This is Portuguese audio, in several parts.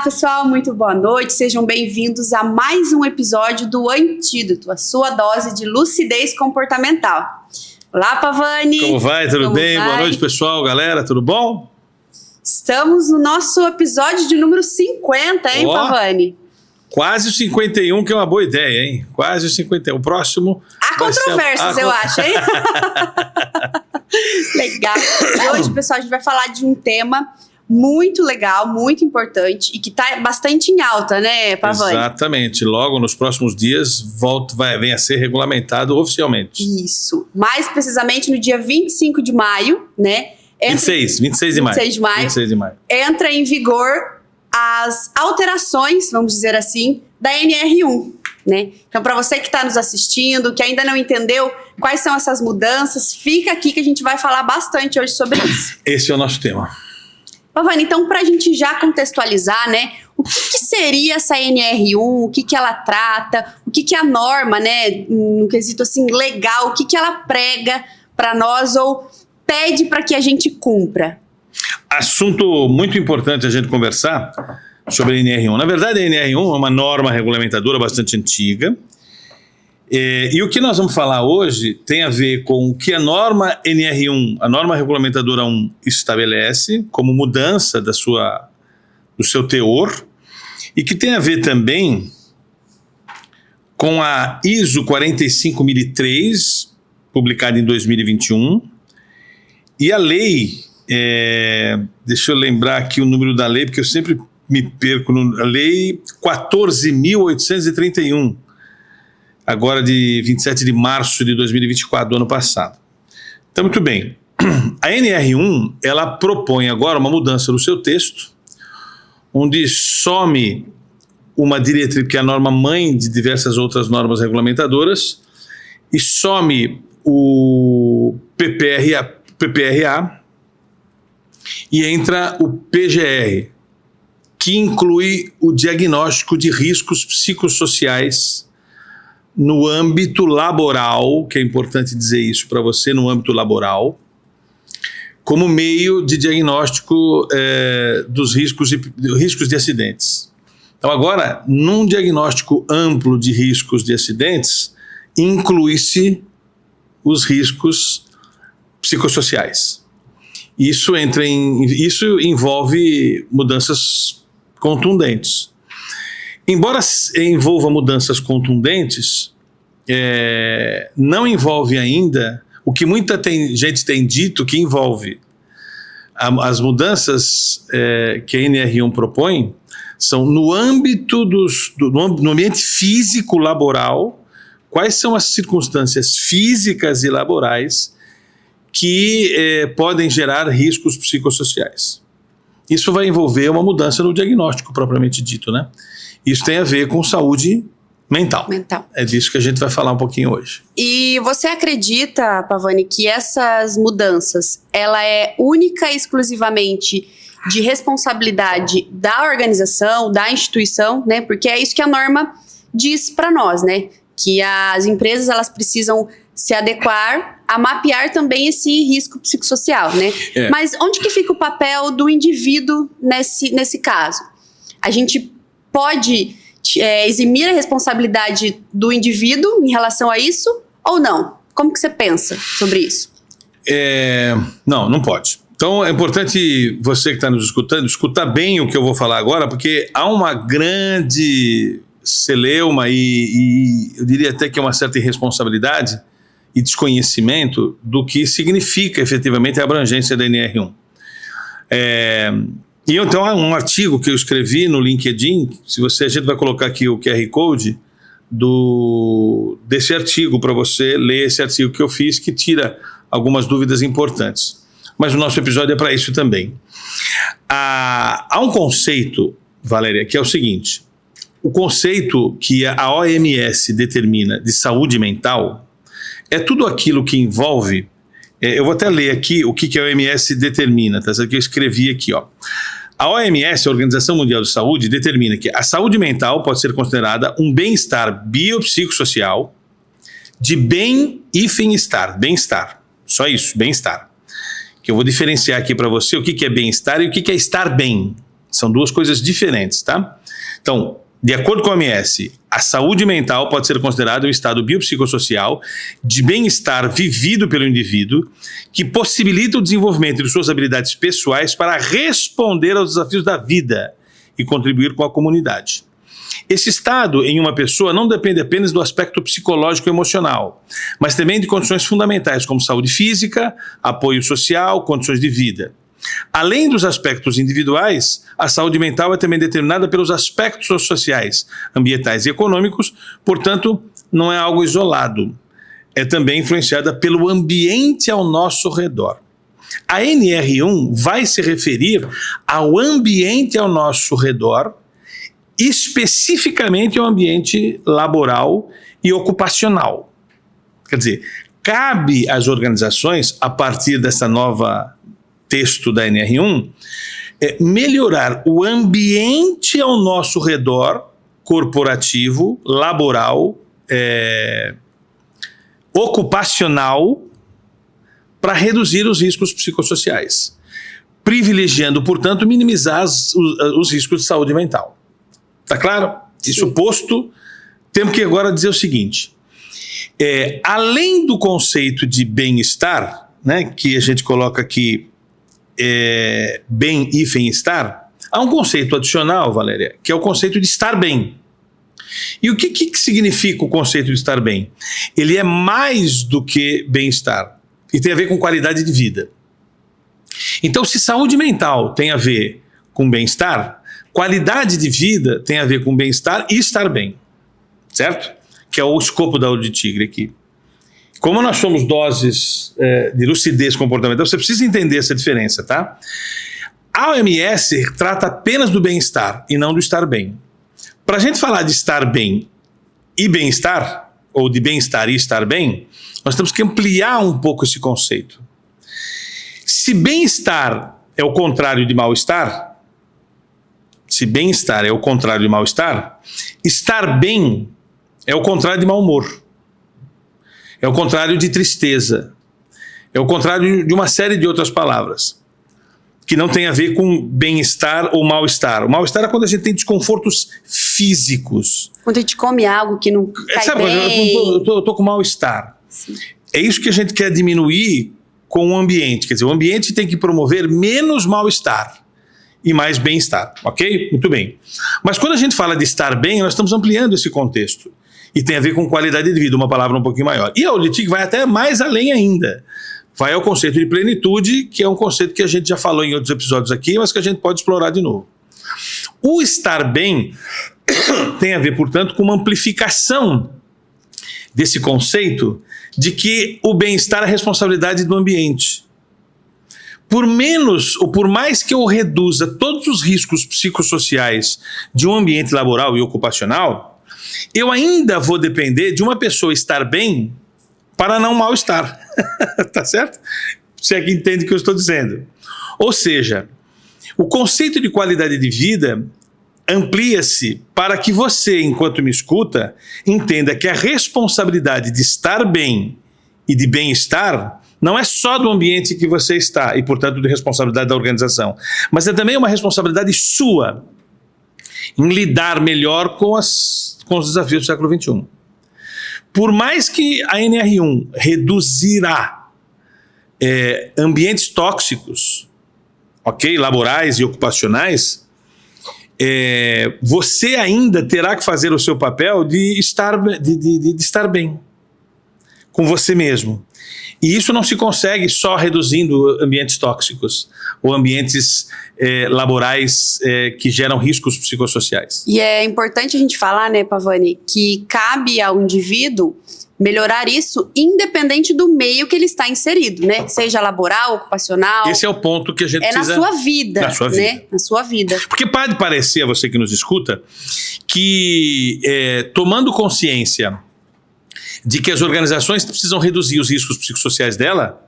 pessoal, muito boa noite, sejam bem-vindos a mais um episódio do Antídoto, a sua dose de lucidez comportamental. Olá, Pavani! Como vai? Tudo bem? Boa noite, pessoal, galera, tudo bom? Estamos no nosso episódio de número 50, hein, Pavani? Quase o 51, que é uma boa ideia, hein? Quase o 51. O próximo... Há controvérsias, eu acho, hein? Legal. E hoje, pessoal, a gente vai falar de um tema muito legal, muito importante e que está bastante em alta, né, Pavani? Exatamente. Logo nos próximos dias vem a ser regulamentado oficialmente. Isso. Mais precisamente no dia 25 de maio, né? 26 de maio. 26 de maio. Entra em vigor as alterações, vamos dizer assim, da NR1, né? Então, para você que está nos assistindo, que ainda não entendeu quais são essas mudanças, fica aqui que a gente vai falar bastante hoje sobre isso. Esse é o nosso tema. Pavani, então, para a gente já contextualizar, né, o que seria essa NR1, o que ela trata, o que a norma, né, no quesito assim, legal, o que ela prega para nós ou pede para que a gente cumpra? Assunto muito importante a gente conversar sobre a NR1. Na verdade, a NR1 é uma norma regulamentadora bastante antiga. E o que nós vamos falar hoje tem a ver com o que a norma NR1, a norma regulamentadora 1, estabelece como mudança do seu teor, e que tem a ver também com a ISO 45003, publicada em 2021, e a lei, deixa eu lembrar aqui o número da lei, porque eu sempre me perco, a lei 14.831, agora de 27 de março de 2024, do ano passado. Então, muito bem. A NR1, ela propõe agora uma mudança no seu texto, onde some uma diretriz, que é a norma mãe de diversas outras normas regulamentadoras, e some o PPRA e entra o PGR, que inclui o diagnóstico de riscos psicossociais no âmbito laboral, que é importante dizer isso para você, no âmbito laboral, como meio de diagnóstico dos riscos de acidentes. Então agora, num diagnóstico amplo de riscos de acidentes, inclui-se os riscos psicossociais. Isso envolve mudanças contundentes. Embora envolva mudanças contundentes, não envolve ainda o que muita gente tem dito que envolve. As mudanças que a NR1 propõe são no âmbito no ambiente físico laboral, quais são as circunstâncias físicas e laborais que podem gerar riscos psicossociais. Isso vai envolver uma mudança no diagnóstico propriamente dito, né? Isso tem a ver com saúde mental. É disso que a gente vai falar um pouquinho hoje. E você acredita, Pavani, que essas mudanças, ela é única e exclusivamente de responsabilidade da organização, da instituição, né? Porque é isso que a norma diz para nós, né? Que as empresas, elas precisam se adequar a mapear também esse risco psicossocial, né? Mas onde que fica o papel do indivíduo nesse caso? A gente pode eximir a responsabilidade do indivíduo em relação a isso ou não? Como que você pensa sobre isso? Não pode. Então é importante você que está nos escutando, escutar bem o que eu vou falar agora, porque há uma grande celeuma e eu diria até que é uma certa irresponsabilidade e desconhecimento do que significa efetivamente a abrangência da NR1. E então há um artigo que eu escrevi no LinkedIn, a gente vai colocar aqui o QR Code desse artigo para você ler esse artigo que eu fiz, que tira algumas dúvidas importantes. Mas o nosso episódio é para isso também. Há um conceito, Valéria, que é o seguinte: o conceito que a OMS determina de saúde mental é tudo aquilo que envolve. Eu vou até ler aqui o que a OMS determina, tá? Isso aqui eu escrevi aqui, ó. A OMS, a Organização Mundial de Saúde, determina que a saúde mental pode ser considerada um bem-estar biopsicossocial de bem-estar. Só isso, bem-estar. Que eu vou diferenciar aqui para você o que é bem-estar e o que é estar bem. São duas coisas diferentes, tá? Então, de acordo com a OMS, a saúde mental pode ser considerada um estado biopsicossocial de bem-estar vivido pelo indivíduo que possibilita o desenvolvimento de suas habilidades pessoais para responder aos desafios da vida e contribuir com a comunidade. Esse estado em uma pessoa não depende apenas do aspecto psicológico e emocional, mas também de condições fundamentais como saúde física, apoio social, condições de vida. Além dos aspectos individuais, a saúde mental é também determinada pelos aspectos sociais, ambientais e econômicos, portanto, não é algo isolado. É também influenciada pelo ambiente ao nosso redor. A NR1 vai se referir ao ambiente ao nosso redor, especificamente ao ambiente laboral e ocupacional. Quer dizer, cabe às organizações, a partir dessa nova texto da NR1, melhorar o ambiente ao nosso redor, corporativo, laboral, ocupacional, para reduzir os riscos psicossociais, privilegiando, portanto, minimizar os riscos de saúde mental. Tá claro? Sim. Isso posto, temos que agora dizer o seguinte, além do conceito de bem-estar, né, que a gente coloca aqui, bem-estar, há um conceito adicional, Valéria, que é o conceito de estar bem. E o que significa o conceito de estar bem? Ele é mais do que bem-estar e tem a ver com qualidade de vida. Então, se saúde mental tem a ver com bem-estar, qualidade de vida tem a ver com bem-estar e estar bem, certo? Que é o escopo da Olho de Tigre aqui. Como nós somos doses de lucidez comportamental, você precisa entender essa diferença, tá? A OMS trata apenas do bem-estar e não do estar bem. Para a gente falar de estar bem e bem-estar, ou de bem-estar e estar bem, nós temos que ampliar um pouco esse conceito. Se bem-estar é o contrário de mal-estar, se bem-estar é o contrário de mal-estar, estar bem é o contrário de mau humor. É o contrário de tristeza. É o contrário de uma série de outras palavras que não tem a ver com bem-estar ou mal-estar. O mal-estar é quando a gente tem desconfortos físicos. Quando a gente come algo que não cai sabe, bem. Eu tô com mal-estar. É isso que a gente quer diminuir com o ambiente. Quer dizer, o ambiente tem que promover menos mal-estar e mais bem-estar, ok? Muito bem. Mas quando a gente fala de estar bem, nós estamos ampliando esse contexto. E tem a ver com qualidade de vida, uma palavra um pouquinho maior. E a Olho de Tigre vai até mais além ainda. Vai ao conceito de plenitude, que é um conceito que a gente já falou em outros episódios aqui, mas que a gente pode explorar de novo. O estar bem tem a ver, portanto, com uma amplificação desse conceito de que o bem-estar é responsabilidade do ambiente. Por menos ou por mais que eu reduza todos os riscos psicossociais de um ambiente laboral e ocupacional, eu ainda vou depender de uma pessoa estar bem para não mal-estar. Tá certo? Você é que entende o que eu estou dizendo. Ou seja, o conceito de qualidade de vida amplia-se para que você, enquanto me escuta, entenda que a responsabilidade de estar bem e de bem-estar não é só do ambiente que você está e, portanto, de responsabilidade da organização, mas é também uma responsabilidade sua em lidar melhor com os desafios do século XXI. Por mais que a NR1 reduzirá ambientes tóxicos, ok, laborais e ocupacionais, você ainda terá que fazer o seu papel de estar bem com você mesmo. E isso não se consegue só reduzindo ambientes tóxicos ou ambientes laborais que geram riscos psicossociais. E é importante a gente falar, né, Pavani, que cabe ao indivíduo melhorar isso independente do meio que ele está inserido, né? Seja laboral, ocupacional. Esse é o ponto que a gente precisa... É na sua vida, na sua vida. né? Na sua vida. Porque pode parecer a você que nos escuta que tomando consciência de que as organizações precisam reduzir os riscos psicossociais dela,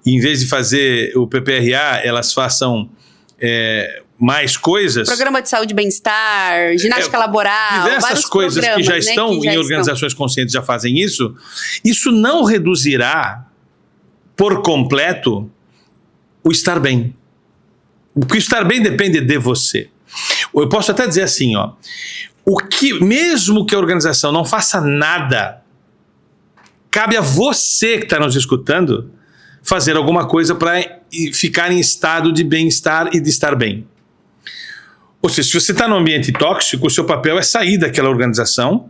e em vez de fazer o PPRA, elas façam mais coisas... Programa de saúde e bem-estar, ginástica laboral, diversas coisas que já estão em organizações conscientes já fazem isso. Isso não reduzirá por completo o estar bem. Porque o estar bem depende de você. Eu posso até dizer assim, ó, mesmo que a organização não faça nada, cabe a você que está nos escutando fazer alguma coisa para ficar em estado de bem-estar e de estar bem. Ou seja, se você está num ambiente tóxico, o seu papel é sair daquela organização.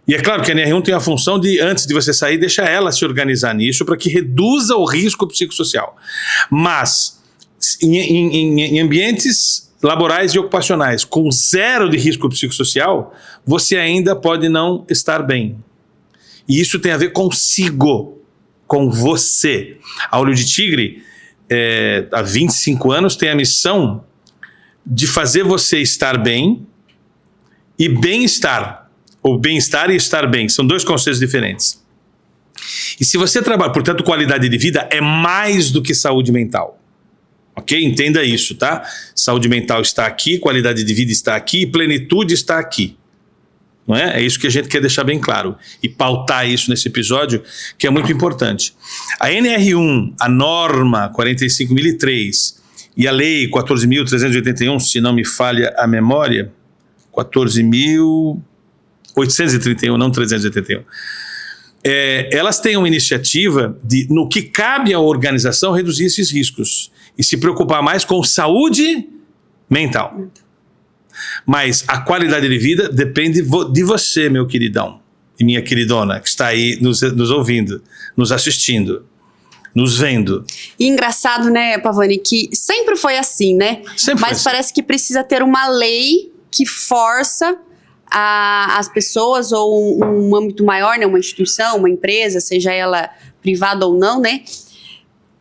E é claro que a NR1 tem a função de, antes de você sair, deixar ela se organizar nisso para que reduza o risco psicossocial. Mas, em ambientes laborais e ocupacionais com zero de risco psicossocial, você ainda pode não estar bem. E isso tem a ver consigo, com você. A Olho de Tigre, há 25 anos, tem a missão de fazer você estar bem e bem-estar. Ou bem-estar e estar bem. São dois conceitos diferentes. E se você trabalha, portanto, qualidade de vida é mais do que saúde mental. Ok? Entenda isso, tá? Saúde mental está aqui, qualidade de vida está aqui, plenitude está aqui. Não é? É isso que a gente quer deixar bem claro. E pautar isso nesse episódio, que é muito importante. A NR1, a norma 45.003 e a lei 14.381, se não me falha a memória, 14.831, não 381. Elas têm uma iniciativa de, no que cabe à organização, reduzir esses riscos e se preocupar mais com saúde mental. Mas a qualidade de vida depende de você, meu queridão e minha queridona, que está aí nos ouvindo, nos assistindo, nos vendo. E engraçado, né, Pavani, que sempre foi assim, né? Sempre Mas foi parece assim. que precisa ter uma lei que força as pessoas, ou um âmbito maior, né, uma instituição, uma empresa, seja ela privada ou não, né,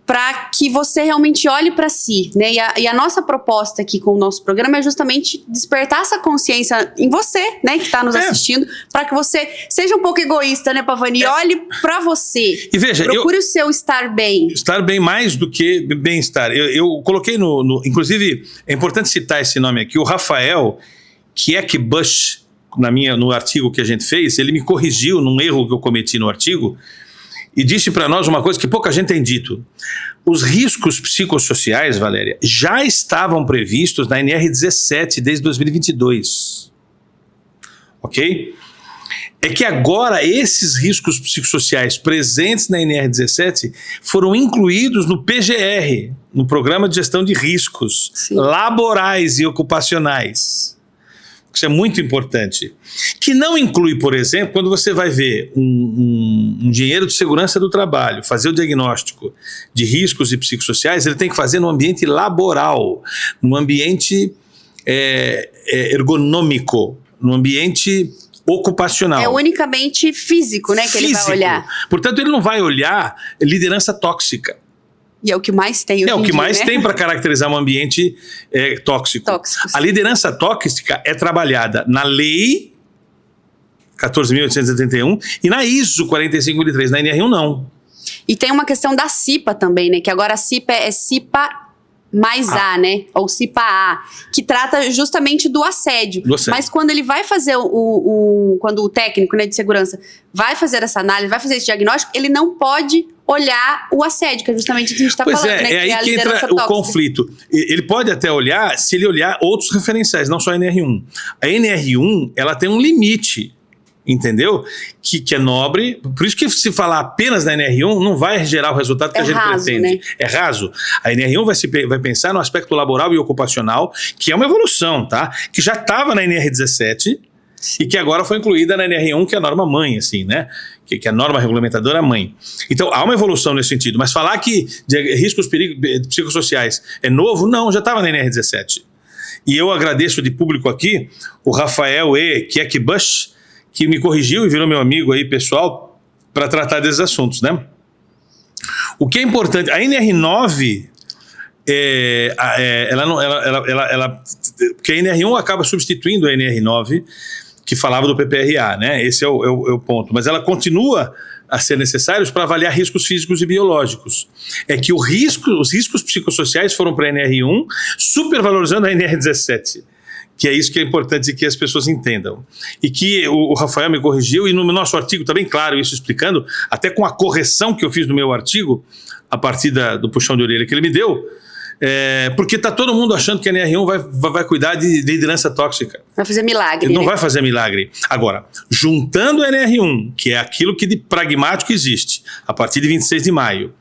para que você realmente olhe para si, né? E a nossa proposta aqui com o nosso programa é justamente despertar essa consciência em você, né, que está nos assistindo, para que você seja um pouco egoísta, né, Pavani? E olhe para você. E veja, procure o seu estar bem. Estar bem mais do que bem-estar. Eu coloquei inclusive, é importante citar esse nome aqui, o Rafael Kieckbusch, no artigo que a gente fez, ele me corrigiu num erro que eu cometi no artigo e disse para nós uma coisa que pouca gente tem dito. Os riscos psicossociais, Valéria, já estavam previstos na NR17 desde 2022. Ok? É que agora esses riscos psicossociais presentes na NR17 foram incluídos no PGR, no Programa de Gestão de Riscos Laborais e Ocupacionais. Isso é muito importante. Que não inclui, por exemplo, quando você vai ver um engenheiro de segurança do trabalho fazer o diagnóstico de riscos e psicossociais, ele tem que fazer no ambiente laboral, no ambiente ergonômico, no ambiente ocupacional. É unicamente físico, né, que ele vai olhar. Portanto, ele não vai olhar liderança tóxica. E é o que mais tem. É o que mais tem para caracterizar um ambiente tóxico. A liderança tóxica é trabalhada na lei 14.871 e na ISO 45.003, na NR1 não. E tem uma questão da CIPA também, né? Que agora a CIPA é CIPA mais A, né? Ou CIPA-A, que trata justamente do assédio. Mas quando ele vai fazer quando o técnico, né, de segurança vai fazer essa análise, vai fazer esse diagnóstico, ele não pode olhar o assédio, que é justamente o que a gente está falando, né? É aí que entra o conflito. Ele pode até olhar, se ele olhar outros referenciais, não só a NR1. A NR1, ela tem um limite, entendeu? Que é nobre. Por isso que se falar apenas na NR1, não vai gerar o resultado que a gente pretende. Né? É raso. A NR1 vai pensar no aspecto laboral e ocupacional, que é uma evolução, tá? Que já estava na NR17 e que agora foi incluída na NR1, que é a norma mãe, assim, né? Que é a norma regulamentadora mãe. Então, há uma evolução nesse sentido. Mas falar que riscos psicossociais é novo, não, já estava na NR17. E eu agradeço de público aqui o Rafael Kieckbusch, que me corrigiu e virou meu amigo aí, pessoal, para tratar desses assuntos, né? O que é importante, a NR9, porque a NR1 acaba substituindo a NR9, que falava do PPRA, né? Esse é o ponto. Mas ela continua a ser necessários para avaliar riscos físicos e biológicos. É que os riscos psicossociais foram para a NR1, supervalorizando a NR17. Que é isso que é importante que as pessoas entendam. E que o Rafael me corrigiu, e no nosso artigo está bem claro isso, explicando, até com a correção que eu fiz no meu artigo, a partir do puxão de orelha que ele me deu, Porque tá todo mundo achando que a NR1 vai cuidar de liderança tóxica. Vai fazer milagre. Ele não né? vai fazer milagre. Agora, juntando a NR1, que é aquilo que de pragmático existe, a partir de 26 de maio,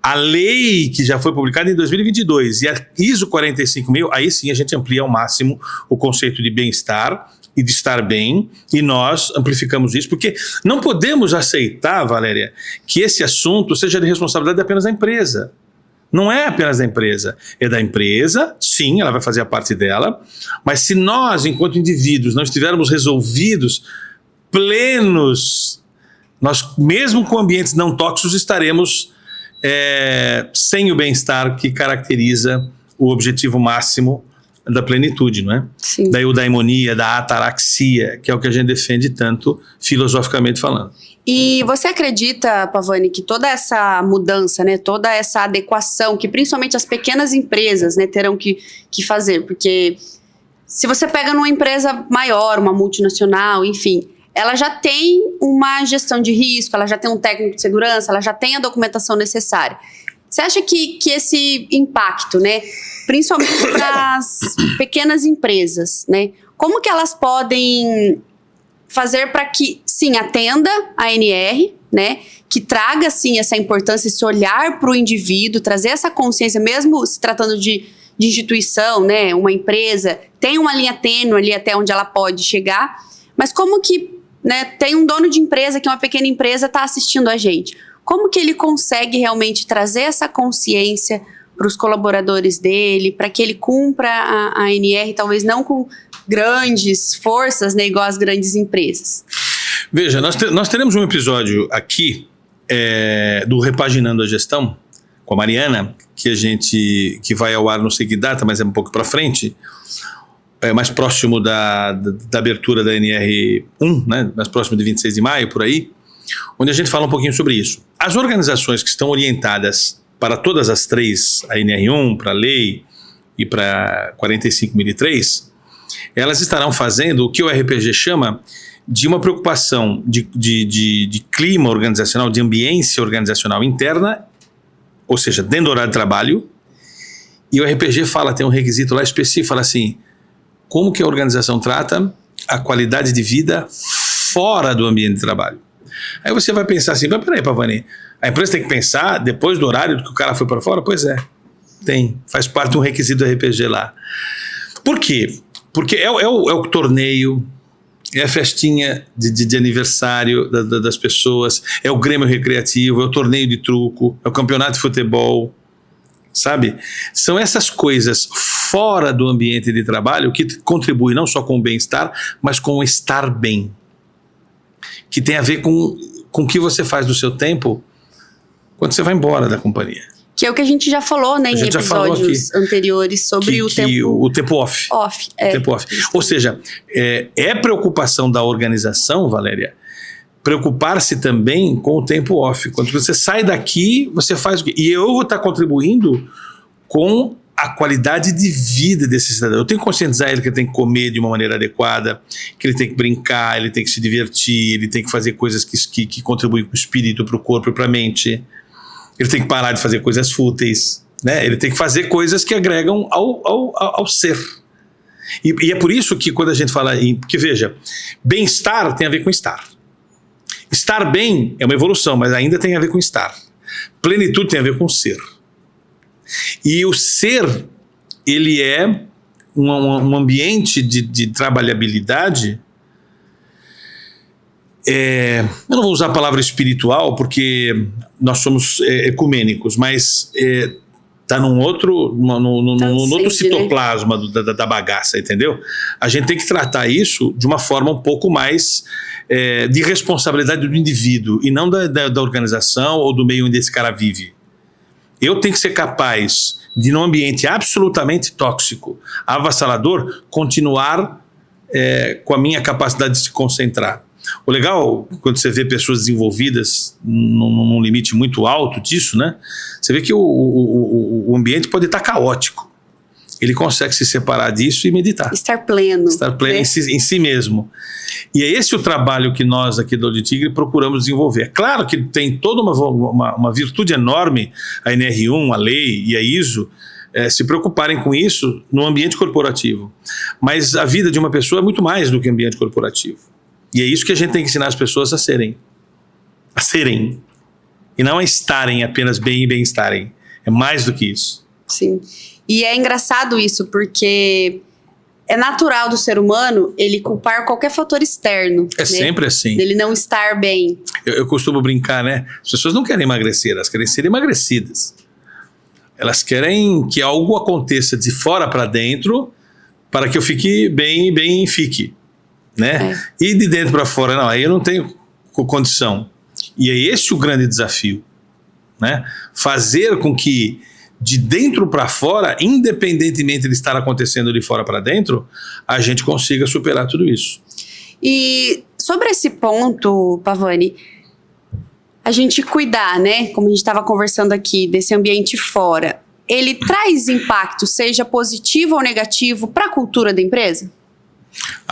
a lei que já foi publicada em 2022 e a ISO 45000, aí sim a gente amplia ao máximo o conceito de bem-estar e de estar bem, e nós amplificamos isso, porque não podemos aceitar, Valéria, que esse assunto seja de responsabilidade apenas da empresa. Não é apenas da empresa, é da empresa, sim, ela vai fazer a parte dela, mas se nós, enquanto indivíduos, não estivermos resolvidos, plenos, nós, mesmo com ambientes não tóxicos, estaremos sem o bem-estar que caracteriza o objetivo máximo da plenitude, não é? Sim. Da eudaimonia, da ataraxia, que é o que a gente defende tanto, filosoficamente falando. E você acredita, Pavani, que toda essa mudança, né, toda essa adequação, que principalmente as pequenas empresas, né, terão que fazer? Porque se você pega numa empresa maior, uma multinacional, enfim, ela já tem uma gestão de risco, ela já tem um técnico de segurança, ela já tem a documentação necessária. Você acha que esse impacto, né, principalmente para as pequenas empresas, né, como que elas podem fazer para que, sim, atenda a NR, né, que traga, sim, essa importância, esse olhar para o indivíduo, trazer essa consciência, mesmo se tratando de instituição, né, uma empresa, tem uma linha tênue ali até onde ela pode chegar, mas como que, né, tem um dono de empresa, que é uma pequena empresa, está assistindo a gente. Como que ele consegue realmente trazer essa consciência para os colaboradores dele, para que ele cumpra a NR, talvez não com grandes forças, né, igual as grandes empresas? Veja, nós teremos um episódio aqui do Repaginando a Gestão, com a Mariana, que vai ao ar, não sei que data, mas é um pouco para frente, mais próximo da abertura da NR1, né, mais próximo de 26 de maio, por aí, onde a gente fala um pouquinho sobre isso. As organizações que estão orientadas para todas as três, a NR1, para a lei e para 45003, elas estarão fazendo o que o RPG chama de uma preocupação de clima organizacional, de ambiência organizacional interna, ou seja, dentro do horário de trabalho, e o RPG tem um requisito lá específico, fala assim, como que a organização trata a qualidade de vida fora do ambiente de trabalho. Aí você vai pensar assim, mas peraí, Pavani, a empresa tem que pensar depois do horário que o cara foi para fora? Pois é, faz parte de um requisito do RPG lá. Por quê? Porque é o torneio, é a festinha de aniversário das pessoas, é o Grêmio Recreativo, é o torneio de truco, é o campeonato de futebol, sabe? São essas coisas fora do ambiente de trabalho que contribuem não só com o bem-estar, mas com o estar bem. Que tem a ver com o que você faz do seu tempo quando você vai embora da companhia. Que é o que a gente já falou, né, em episódios anteriores sobre o tempo off. O tempo off. Ou seja, é preocupação da organização, Valéria, preocupar-se também com o tempo off. Quando você sai daqui, você faz o quê? E eu vou estar contribuindo com a qualidade de vida desse cidadão. Eu tenho que conscientizar ele que ele tem que comer de uma maneira adequada, que ele tem que brincar, ele tem que se divertir, ele tem que fazer coisas que contribuem com o espírito, para o corpo e para a mente. Ele tem que parar de fazer coisas fúteis, né? Ele tem que fazer coisas que agregam ao ser. E é por isso que quando a gente fala porque veja, bem-estar tem a ver com estar. Estar bem é uma evolução, mas ainda tem a ver com estar. Plenitude tem a ver com ser. E o ser, ele é um ambiente de trabalhabilidade. Eu não vou usar a palavra espiritual porque nós somos ecumênicos, mas está num outro citoplasma, né, da bagaça, entendeu? A gente tem que tratar isso de uma forma um pouco mais de responsabilidade do indivíduo e não da organização ou do meio onde esse cara vive. Eu tenho que ser capaz de, num ambiente absolutamente tóxico, avassalador, continuar com a minha capacidade de se concentrar. O legal, quando você vê pessoas desenvolvidas num limite muito alto disso, né? Você vê que o ambiente pode estar caótico. Ele consegue se separar disso e meditar. Estar pleno. Estar pleno, né? em si mesmo. E é esse o trabalho que nós aqui do Olho de Tigre procuramos desenvolver. É claro que tem toda uma virtude enorme, a NR1, a lei e a ISO, se preocuparem com isso no ambiente corporativo. Mas a vida de uma pessoa é muito mais do que ambiente corporativo. E é isso que a gente tem que ensinar as pessoas a serem. A serem. E não a estarem apenas bem e bem-estarem. É mais do que isso. Sim. E é engraçado isso, porque é natural do ser humano ele culpar qualquer fator externo. É, né? Sempre assim. Ele não estar bem. Eu costumo brincar, né? As pessoas não querem emagrecer, elas querem ser emagrecidas. Elas querem que algo aconteça de fora para dentro para que eu fique bem fique. Né? E de dentro para fora, não, aí eu não tenho condição. E é esse o grande desafio. Né? Fazer com que de dentro para fora, independentemente de estar acontecendo de fora para dentro, a gente consiga superar tudo isso. E sobre esse ponto, Pavani, a gente cuidar, né, como a gente estava conversando aqui, desse ambiente fora, ele traz impacto, seja positivo ou negativo, para a cultura da empresa?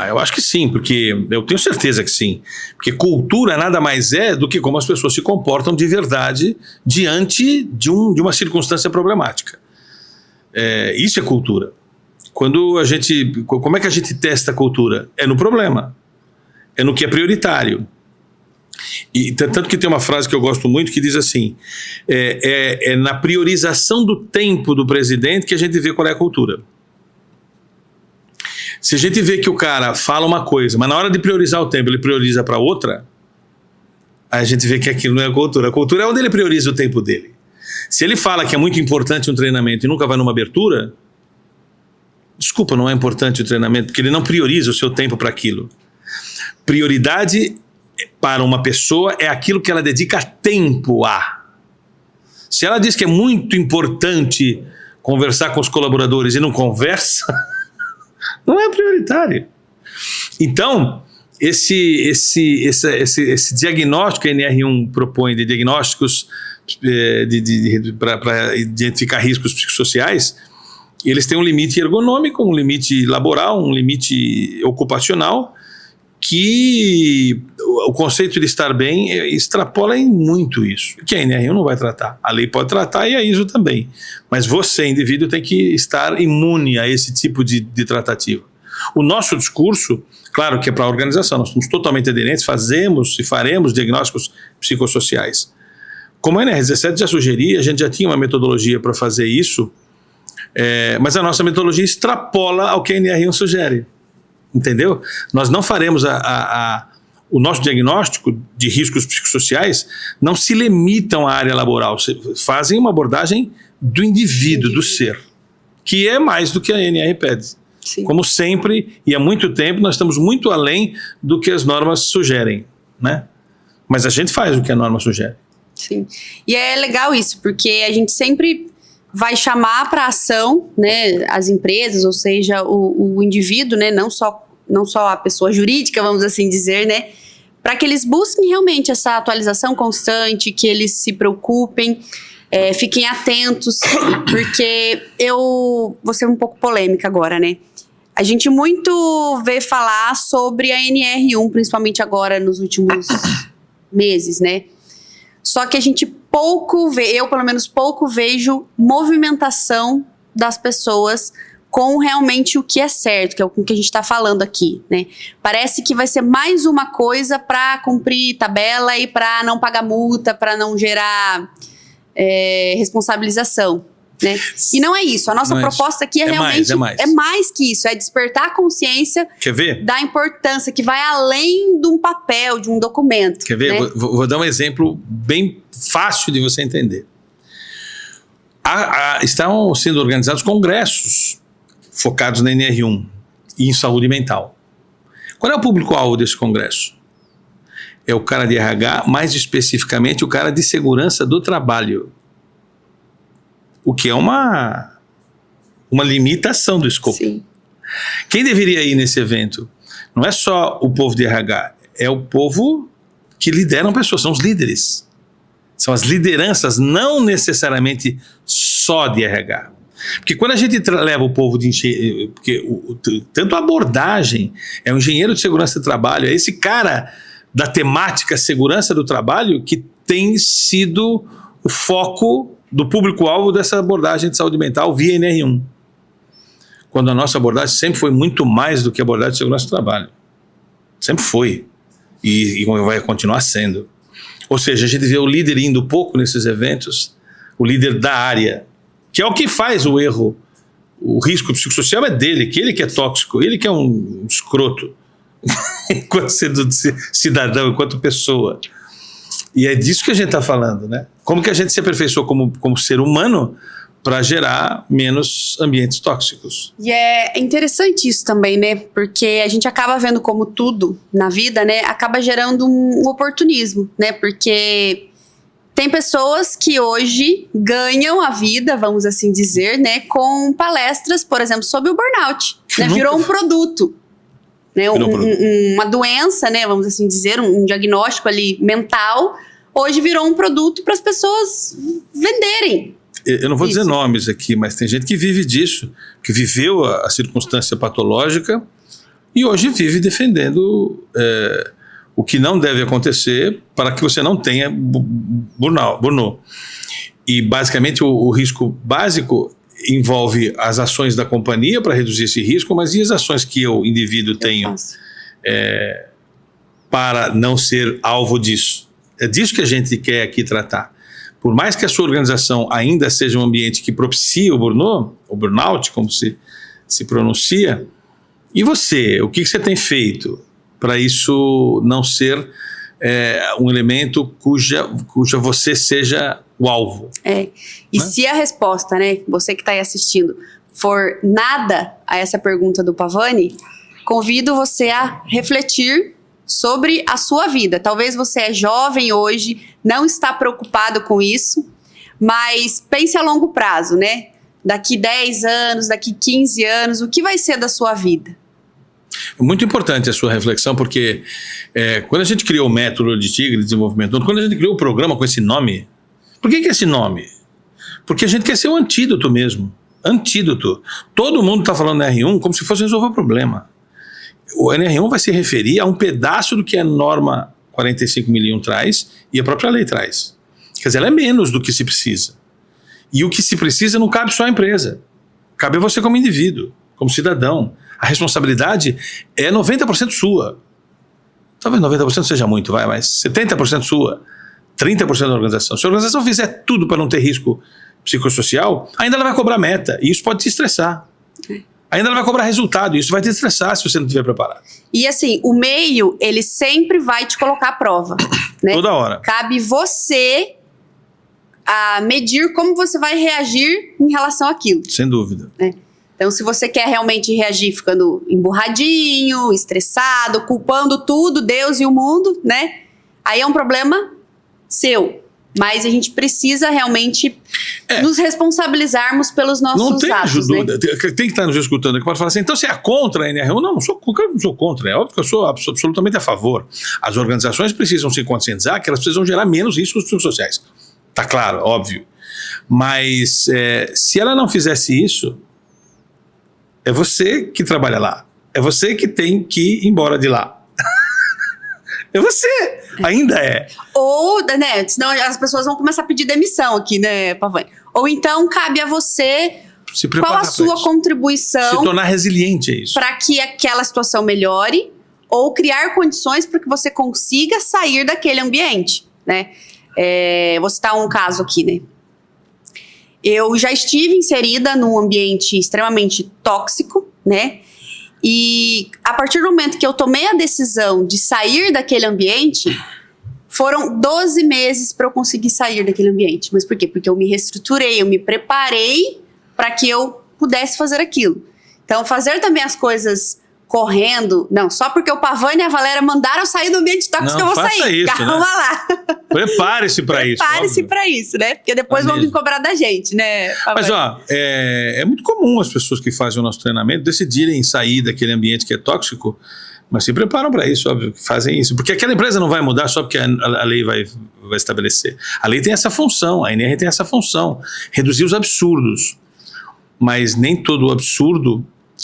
Eu acho que sim, porque eu tenho certeza que sim. Porque cultura nada mais é do que como as pessoas se comportam de verdade diante de uma circunstância problemática. Isso é cultura. Como é que a gente testa a cultura? É no problema. É no que é prioritário. E tanto que tem uma frase que eu gosto muito que diz assim: é na priorização do tempo do presidente que a gente vê qual é a cultura. Se a gente vê que o cara fala uma coisa, mas na hora de priorizar o tempo ele prioriza para outra, aí a gente vê que aquilo não é a cultura. A cultura é onde ele prioriza o tempo dele. Se ele fala que é muito importante um treinamento e nunca vai numa abertura, desculpa, não é importante o treinamento, porque ele não prioriza o seu tempo para aquilo. Prioridade para uma pessoa é aquilo que ela dedica tempo a. Se ela diz que é muito importante conversar com os colaboradores e não conversa, não é prioritário. Então, esse diagnóstico que a NR1 propõe de diagnósticos para identificar riscos psicossociais, eles têm um limite ergonômico, um limite laboral, um limite ocupacional, que o conceito de estar bem extrapola em muito isso, que a NR1 não vai tratar. A lei pode tratar e a ISO também. Mas você, indivíduo, tem que estar imune a esse tipo de tratativa. O nosso discurso, claro que é para a organização, nós somos totalmente aderentes, fazemos e faremos diagnósticos psicossociais. Como a NR17 já sugeria, a gente já tinha uma metodologia para fazer isso, mas a nossa metodologia extrapola ao que a NR1 sugere. Entendeu? Nós não faremos o nosso diagnóstico de riscos psicossociais, não se limitam à área laboral, fazem uma abordagem do indivíduo, do ser, que é mais do que a NR pede. Sim. Como sempre, e há muito tempo, nós estamos muito além do que as normas sugerem, né? Mas a gente faz o que a norma sugere. Sim. E é legal isso, porque a gente sempre vai chamar para ação, né, as empresas, ou seja, o indivíduo, né, não só a pessoa jurídica, vamos assim dizer, né, para que eles busquem realmente essa atualização constante, que eles se preocupem, fiquem atentos, porque vou ser um pouco polêmica agora, né, a gente muito vê falar sobre a NR1, principalmente agora nos últimos meses, né, só que a gente eu pelo menos pouco vejo movimentação das pessoas com realmente o que é certo, que é o que a gente está falando aqui, né? Parece que vai ser mais uma coisa para cumprir tabela e para não pagar multa, para não gerar responsabilização, né? E não é isso. A nossa proposta aqui realmente mais que isso, é despertar a consciência da importância que vai além de um papel, de um documento. Quer ver? Né? Vou dar um exemplo bem fácil de você entender. Estão sendo organizados congressos focados na NR1 e em saúde mental. Qual é o público-alvo desse congresso? É o cara de RH, mais especificamente o cara de segurança do trabalho. O que é uma limitação do escopo. Sim. Quem deveria ir nesse evento? Não é só o povo de RH, é o povo que lideram pessoas, são os líderes. São as lideranças, não necessariamente só de RH. Porque quando a gente leva o povo de tanto a abordagem, é um engenheiro de segurança do trabalho, é esse cara da temática segurança do trabalho que tem sido o foco do público-alvo dessa abordagem de saúde mental via NR1. Quando a nossa abordagem sempre foi muito mais do que a abordagem de segurança do trabalho. Sempre foi. E vai continuar sendo. Ou seja, a gente vê o líder indo pouco nesses eventos, o líder da área, que é o que faz o erro. O risco psicossocial é dele, que ele que é tóxico, ele que é um escroto, enquanto cidadão, enquanto pessoa. E é disso que a gente está falando, né? Como que a gente se aperfeiçoou como ser humano para gerar menos ambientes tóxicos. E é interessante isso também, né? Porque a gente acaba vendo como tudo na vida, né? Acaba gerando um oportunismo, né? Porque tem pessoas que hoje ganham a vida, vamos assim dizer, né? Com palestras, por exemplo, sobre o burnout. Né? Virou um produto. Né? Uma doença, né? Vamos assim dizer, um diagnóstico ali mental. Hoje virou um produto para as pessoas venderem. Eu não vou dizer nomes aqui, mas tem gente que vive disso, que viveu a circunstância patológica e hoje vive defendendo o que não deve acontecer para que você não tenha burnout. E basicamente o risco básico envolve as ações da companhia para reduzir esse risco, mas e as ações que eu, indivíduo, tenho para não ser alvo disso? É disso que a gente quer aqui tratar. Por mais que a sua organização ainda seja um ambiente que propicia o burnout, como se pronuncia, e você, o que você tem feito para isso não ser um elemento cuja você seja o alvo? E se a resposta, né, você que está aí assistindo, for nada a essa pergunta do Pavani, convido você a refletir sobre a sua vida. Talvez você é jovem hoje, não está preocupado com isso, mas pense a longo prazo, né? Daqui 10 anos, daqui 15 anos, o que vai ser da sua vida? Muito importante a sua reflexão, porque quando a gente criou o método de Tigre de desenvolvimento, quando a gente criou o programa com esse nome, por que esse nome? Porque a gente quer ser o antídoto mesmo. Antídoto. Todo mundo está falando NR1 como se fosse resolver o problema. O NR1 vai se referir a um pedaço do que a norma 45.001 traz e a própria lei traz. Quer dizer, ela é menos do que se precisa. E o que se precisa não cabe só à empresa. Cabe a você como indivíduo, como cidadão. A responsabilidade é 90% sua. Talvez 90% seja muito, mas 70% sua, 30% da organização. Se a organização fizer tudo para não ter risco psicossocial, ainda ela vai cobrar meta, e isso pode te estressar. Ainda ela vai cobrar resultado, e isso vai te estressar se você não estiver preparado. E assim, o meio, ele sempre vai te colocar à prova. Né? Toda hora. Cabe você a medir como você vai reagir em relação àquilo. Sem dúvida. Né? Então, se você quer realmente reagir ficando emburradinho, estressado, culpando tudo, Deus e o mundo, né? Aí é um problema seu. Mas a gente precisa realmente nos responsabilizarmos pelos nossos atos. Né? Tem que estar nos escutando aqui, pode falar assim, então você é contra a NR1? Não sou contra, é óbvio que eu sou absolutamente a favor. As organizações precisam se conscientizar que elas precisam gerar menos riscos psicossociais. Tá claro, óbvio. Mas se ela não fizesse isso, é você que trabalha lá. É você que tem que ir embora de lá. É você, ainda é. Ou, né, senão as pessoas vão começar a pedir demissão aqui, né, Pavani? Ou então cabe a você, qual a sua contribuição... Se tornar resiliente a isso. Para que aquela situação melhore, ou criar condições para que você consiga sair daquele ambiente, né? Vou citar um caso aqui, né? Eu já estive inserida num ambiente extremamente tóxico, né? E a partir do momento que eu tomei a decisão de sair daquele ambiente, foram 12 meses para eu conseguir sair daquele ambiente. Mas por quê? Porque eu me reestruturei, eu me preparei para que eu pudesse fazer aquilo. Então, fazer também as coisas correndo, não, só porque o Pavani e a Valéria mandaram eu sair do ambiente tóxico que eu vou sair. Isso, calma, né? lá. Prepare-se para isso. Prepare-se para isso, né? Porque depois vão me cobrar da gente, né, Pavani? Mas, ó, é muito comum as pessoas que fazem o nosso treinamento decidirem sair daquele ambiente que é tóxico, mas se preparam para isso, óbvio, que fazem isso. Porque aquela empresa não vai mudar só porque a lei vai estabelecer. A lei tem essa função, a NR tem essa função, reduzir os absurdos. Mas nem todo o absurdo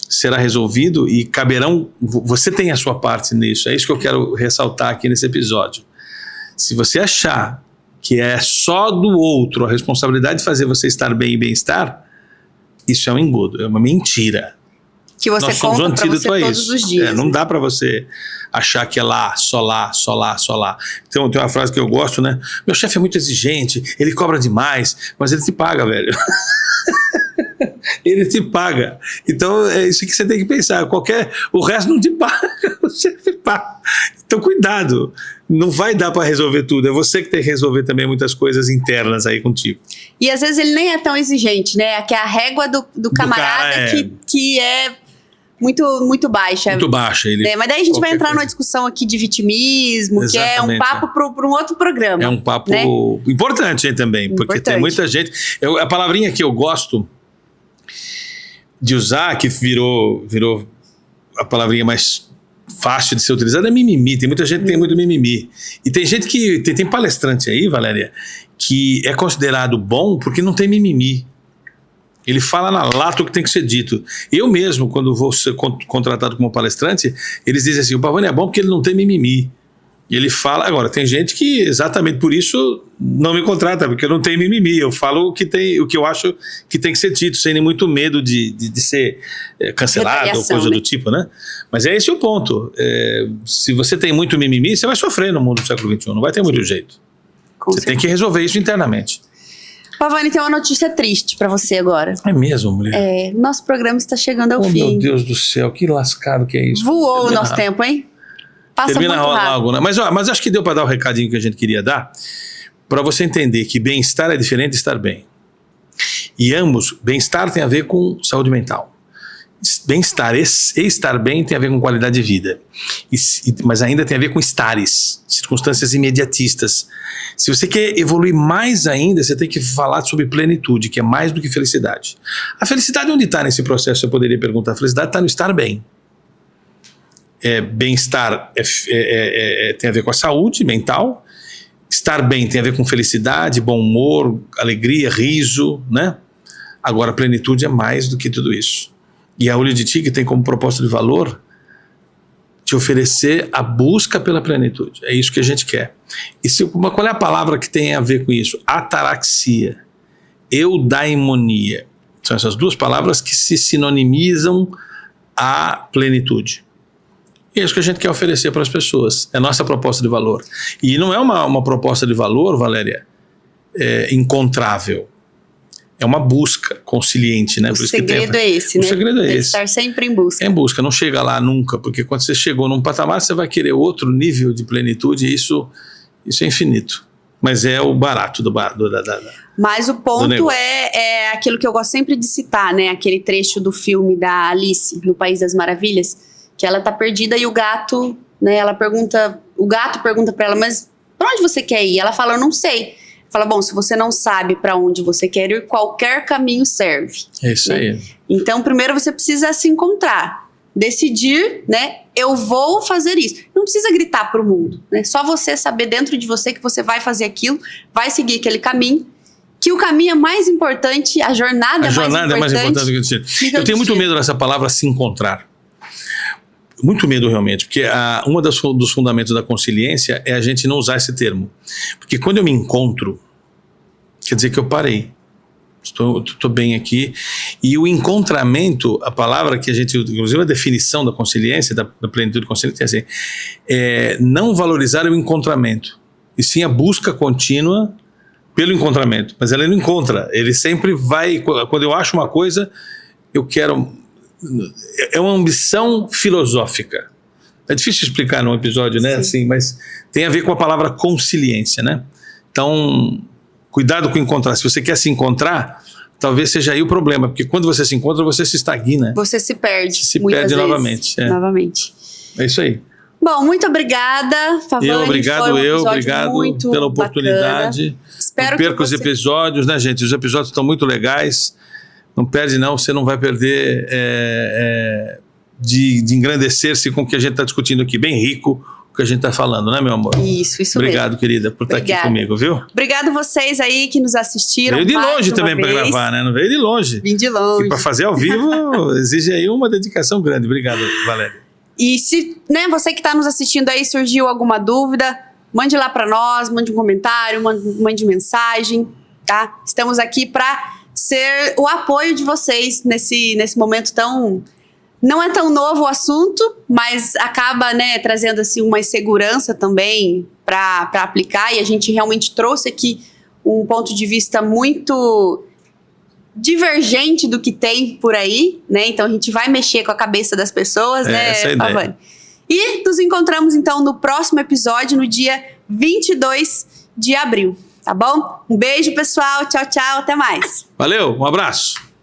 será resolvido e caberão... Você tem a sua parte nisso, é isso que eu quero ressaltar aqui nesse episódio. Se você achar que é só do outro a responsabilidade de fazer você estar bem e bem-estar, isso é um engodo, é uma mentira. Que você Nós somos o conta pra você antídoto a todos isso. os dias. Não dá para você achar que é lá, só lá, só lá, só lá. Então tem uma frase que eu gosto, né? Meu chefe é muito exigente, ele cobra demais, mas ele te paga, velho. Ele te paga. Então é isso que você tem que pensar. O resto não te paga, o chefe paga. Então cuidado, não vai dar para resolver tudo. É você que tem que resolver também muitas coisas internas aí contigo. E às vezes ele nem é tão exigente, né? Que é a régua do camarada que é muito baixa. Muito baixa. Mas daí a gente vai entrar numa discussão aqui de vitimismo, Exatamente, que é um papo para um outro programa. É um papo, né? Importante aí também, porque tem muita gente... A palavrinha que eu gosto de usar, que virou a palavrinha mais fácil de ser utilizada, é mimimi. Tem muita gente que tem muito mimimi. E tem gente que... Tem palestrante aí, Valéria, que é considerado bom porque não tem mimimi. Ele fala na lata o que tem que ser dito. Eu mesmo, quando vou ser contratado como palestrante, eles dizem assim, o Pavani é bom porque ele não tem mimimi. E ele fala... Agora, tem gente que exatamente por isso não me contrata, porque eu não tenho mimimi. Eu falo o que eu acho que tem que ser dito, sem nem muito medo de ser cancelado ou coisa do tipo, né? Mas é esse o ponto. Se você tem muito mimimi, você vai sofrer no mundo do século XXI. Não vai ter muito jeito. Você tem que resolver isso internamente. Pavani, tem uma notícia triste pra você agora. É mesmo, mulher? Nosso programa está chegando ao fim. Meu Deus do céu, que lascado que é isso. Voou o nosso tempo, hein? Passa Termina muito rápido. logo, né? Mas acho que deu para dar o recadinho que a gente queria dar, para você entender que bem-estar é diferente de estar bem. E ambos, bem-estar tem a ver com saúde mental. Bem-estar e estar bem tem a ver com qualidade de vida. Mas ainda tem a ver com estares, circunstâncias imediatistas. Se você quer evoluir mais ainda, você tem que falar sobre plenitude, que é mais do que felicidade. A felicidade onde está nesse processo? Eu poderia perguntar. A felicidade está no estar bem. Bem-estar tem a ver com a saúde mental. Estar bem tem a ver com felicidade, bom humor, alegria, riso, né? Agora, a plenitude é mais do que tudo isso. E a Olho de Tigre tem como proposta de valor te oferecer a busca pela plenitude. É isso que a gente quer. E qual é a palavra que tem a ver com isso? Ataraxia, eudaimonia. São essas duas palavras que se sinonimizam à plenitude. E é isso que a gente quer oferecer para as pessoas. É a nossa proposta de valor. E não é uma proposta de valor, Valéria, encontrável. É uma busca consciente, né? O segredo é esse, né? O segredo é esse. Estar sempre em busca. É em busca, não chega lá nunca, porque quando você chegou num patamar, você vai querer outro nível de plenitude, e isso é infinito. Mas é o barato Mas o ponto é aquilo que eu gosto sempre de citar, né? Aquele trecho do filme da Alice, no País das Maravilhas, que ela tá perdida e o gato, né? O gato pergunta pra ela, mas pra onde você quer ir? Ela fala, eu não sei. Fala, bom, se você não sabe para onde você quer ir, qualquer caminho serve. É isso aí. Então, primeiro você precisa se encontrar, decidir, né? Eu vou fazer isso. Não precisa gritar pro mundo, né? Só você saber dentro de você que você vai fazer aquilo, vai seguir aquele caminho, que o caminho é mais importante, a jornada é mais importante do que o destino. Eu tenho muito medo dessa palavra se encontrar. Muito medo realmente, porque um dos fundamentos da consciência é a gente não usar esse termo. Porque quando eu me encontro, quer dizer que eu parei. Estou bem aqui. E o encontramento, a palavra que a gente, inclusive a definição da consciência, da plenitude consciente, é assim, não valorizar o encontramento, e sim a busca contínua pelo encontramento. Mas ela não encontra, ele sempre vai, quando eu acho uma coisa, eu quero... É uma ambição filosófica. É difícil explicar num episódio, né? Assim, mas tem a ver com a palavra consciência, né? Então, cuidado com encontrar. Se você quer se encontrar, talvez seja aí o problema, porque quando você se encontra, você se estagna. Você se perde. Se perde novamente. Novamente. É isso aí. Bom, muito obrigada, Pavani. Obrigado pela oportunidade. Espero não perca os episódios, né, gente? Os episódios estão muito legais. Não perde não, você não vai perder de engrandecer-se com o que a gente está discutindo aqui. Bem rico o que a gente está falando, né, meu amor? Isso Obrigado, mesmo. querida, por estar aqui comigo, viu? Obrigado vocês aí que nos assistiram. Veio de longe também para gravar, né? Não veio de longe. Vim de longe. E para fazer ao vivo exige aí uma dedicação grande. Obrigado, Valéria. E se, né, você que está nos assistindo aí, surgiu alguma dúvida, mande lá para nós, mande um comentário, mande mensagem, tá? Estamos aqui para ser o apoio de vocês nesse momento tão... Não é tão novo o assunto, mas acaba, né, trazendo assim, uma insegurança também para aplicar, e a gente realmente trouxe aqui um ponto de vista muito divergente do que tem por aí, né? Então a gente vai mexer com a cabeça das pessoas, né, essa é a ideia. Pavani? E nos encontramos então no próximo episódio, no dia 22 de abril, tá bom? Um beijo, pessoal. Tchau, tchau. Até mais. Valeu, um abraço.